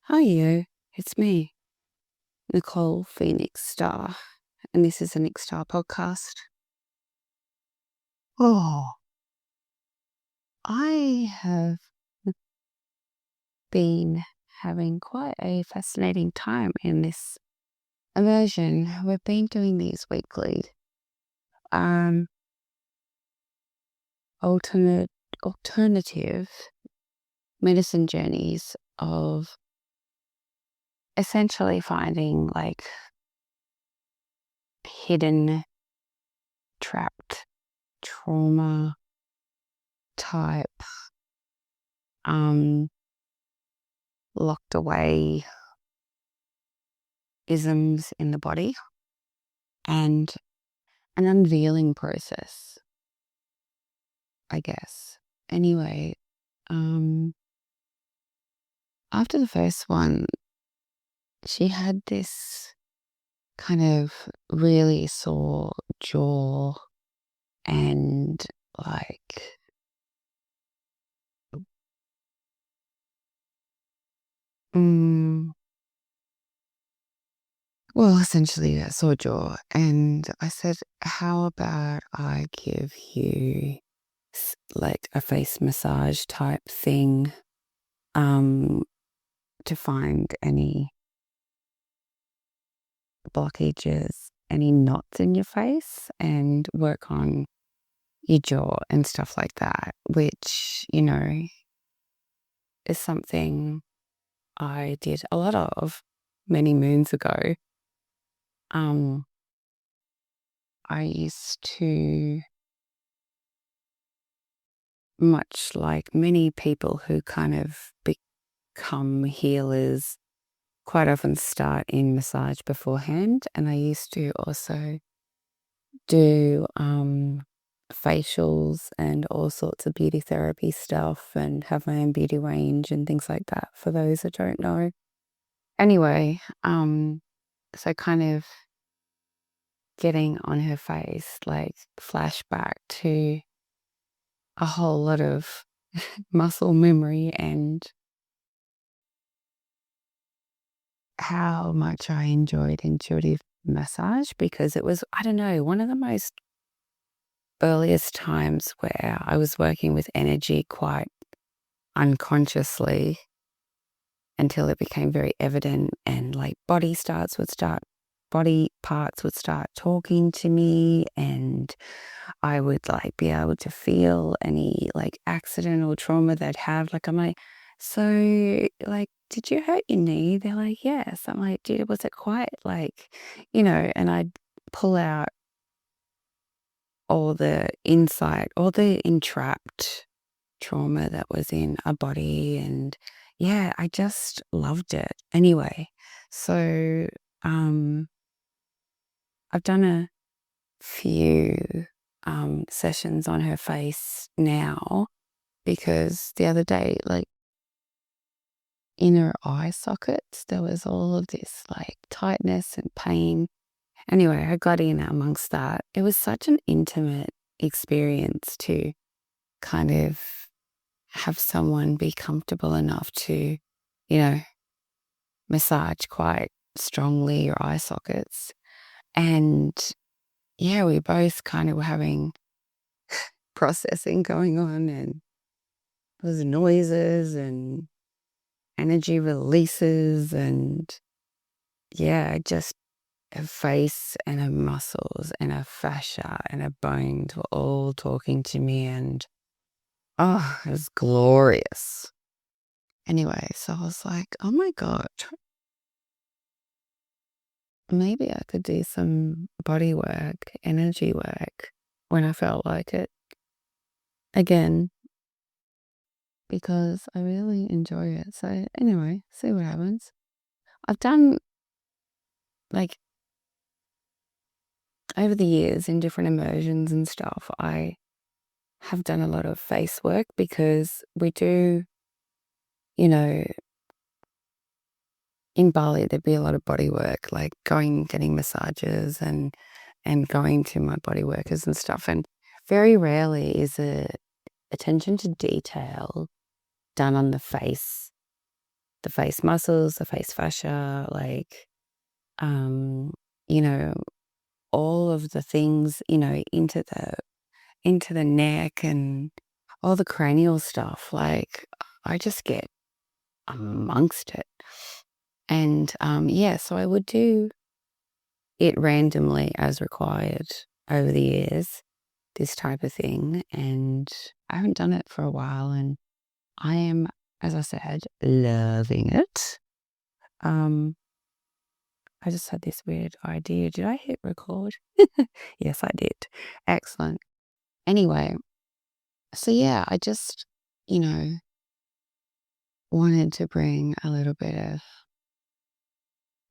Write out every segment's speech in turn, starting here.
Hi, you. It's me, Nicole Phoenix Star, and this is a Nick Star podcast. Oh, I have been having quite a fascinating time in this immersion. We've been doing these weekly um alternative medicine journeys of essentially finding like hidden, trapped trauma type locked away isms in the body and an unveiling process, I guess. Anyway, after the first one, she had this kind of really sore jaw and like, mm, well, essentially a sore jaw. And I said, how about I give you like a face massage type thing to find any blockages, any knots in your face and work on your jaw and stuff like that, which, is something I did a lot of many moons ago. I used to, much like many people who kind of become healers, quite often start in massage beforehand. And I used to also do facials and all sorts of beauty therapy stuff and have my own beauty range and things like that, for those that don't know. Anyway, so kind of getting on her face, like flashback to a whole lot of muscle memory and how much I enjoyed intuitive massage, because it was, I don't know, one of the most earliest times where I was working with energy quite unconsciously until it became very evident, and like body parts would start talking to me, and I would like be able to feel any like accident or trauma they'd have. Like, I'm like, so like, did you hurt your knee? They're like, yes. I'm like, dude, was it quite like, and I'd pull out all the insight, all the entrapped trauma that was in a body. And yeah, I just loved it. Anyway, so I've done a few sessions on her face now, because the other day, like in her eye sockets, there was all of this like tightness and pain. Anyway, I got in amongst that. It was such an intimate experience to kind of have someone be comfortable enough to, you know, massage quite strongly your eye sockets. And yeah, we both kind of were having processing going on, and there's noises and energy releases, and yeah, just her face and her muscles and her fascia and her bones were all talking to me, and oh, it was glorious. Anyway, so I was like, oh my God, maybe I could do some body work, energy work when I felt like it again, because I really enjoy it. So anyway, see what happens. I've done like over the years in different immersions and stuff, I have done a lot of face work, because we do, you know, in Bali, there'd be a lot of body work, like getting massages and going to my body workers and stuff. And very rarely is a attention to detail done on the face the face muscles, the face fascia, like, you know, all of the things, into the neck and all the cranial stuff. Like, I just get amongst it. And yeah, so I would do it randomly as required over the years, this type of thing. And I haven't done it for a while, and I am, as I said, loving it. I just had this weird idea. Did I hit record? Yes, I did. Excellent. Anyway, so yeah, I just, wanted to bring a little bit of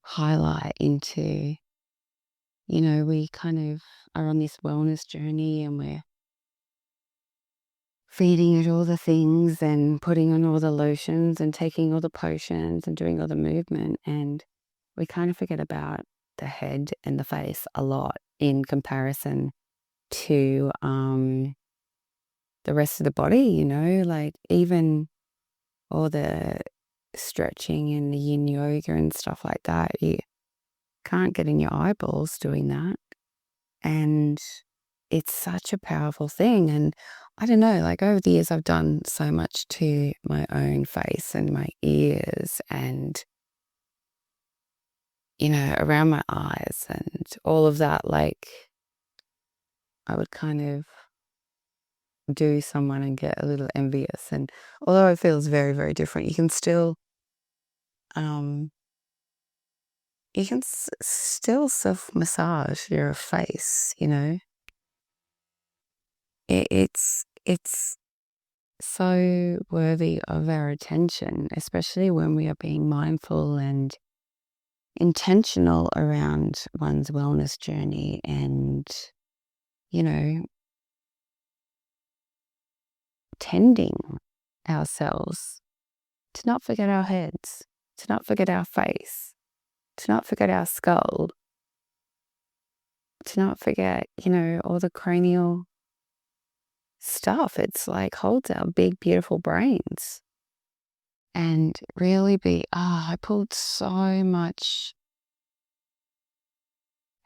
highlight into, we kind of are on this wellness journey, and we're feeding it all the things and putting on all the lotions and taking all the potions and doing all the movement. And we kind of forget about the head and the face a lot in comparison to the rest of the body, like even all the stretching and the yin yoga and stuff like that. You can't get in your eyeballs doing that. And it's such a powerful thing. And I don't know, like over the years, I've done so much to my own face and my ears and, around my eyes and all of that. Like, I would kind of do someone and get a little envious. And although it feels very, very different, you can still, still self-massage your face, It's so worthy of our attention, especially when we are being mindful and intentional around one's wellness journey and, tending ourselves, to not forget our heads, to not forget our face, to not forget our skull, to not forget, all the cranial stuff. It's like holds our big, beautiful brains. And really I pulled so much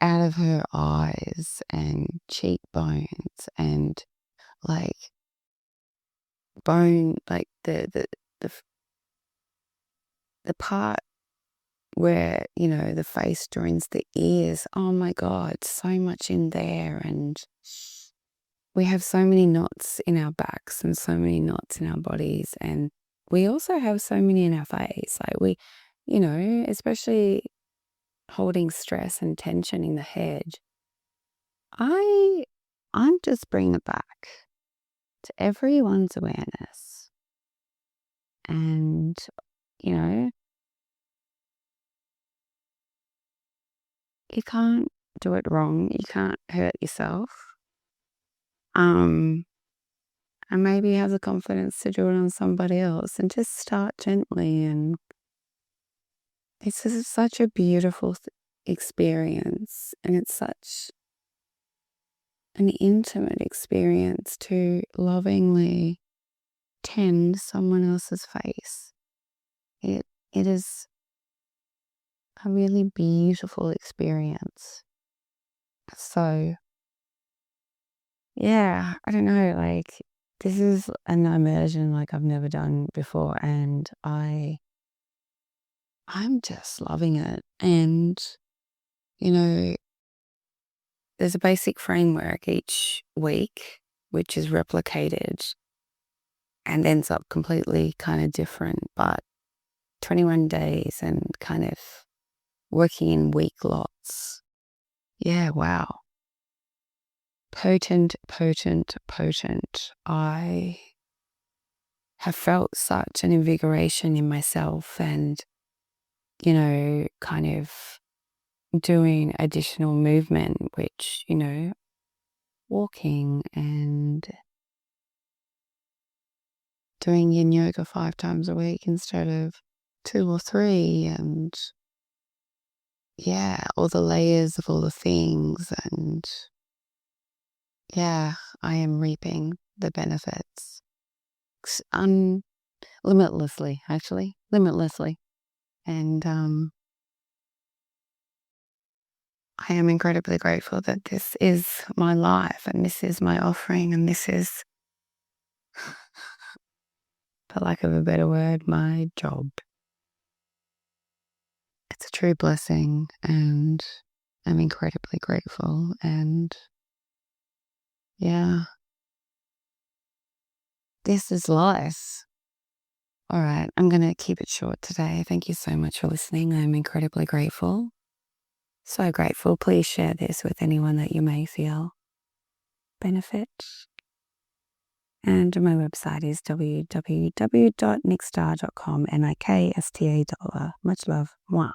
out of her eyes and cheekbones and like bone, like the part where, the face joins the ears. Oh my God, so much in there. And we have so many knots in our backs and so many knots in our bodies. And we also have so many in our face. Like especially holding stress and tension in the head. I'm just bringing it back to everyone's awareness. And, you can't do it wrong. You can't hurt yourself. And maybe have the confidence to do it on somebody else, and just start gently. And it's just such a beautiful experience, and it's such an intimate experience to lovingly tend someone else's face. It is a really beautiful experience. So yeah, I don't know, like this is an immersion like I've never done before, and I'm just loving it. And there's a basic framework each week which is replicated and ends up completely kind of different, but 21 days and kind of working in week lots. Yeah, wow. Potent, potent, potent. I have felt such an invigoration in myself, and, kind of doing additional movement, which, walking and doing yin yoga 5 times a week instead of 2 or 3, and yeah, all the layers of all the things. And yeah, I am reaping the benefits limitlessly, actually. limitlessly. And I am incredibly grateful that this is my life and this is my offering and this is, for lack of a better word, my job. It's a true blessing and I'm incredibly grateful. And yeah, this is life. All right, I'm going to keep it short today. Thank you so much for listening. I'm incredibly grateful. So grateful. Please share this with anyone that you may feel benefit. And my website is www.nickstar.com, NIKSTA. Much love. Mwah.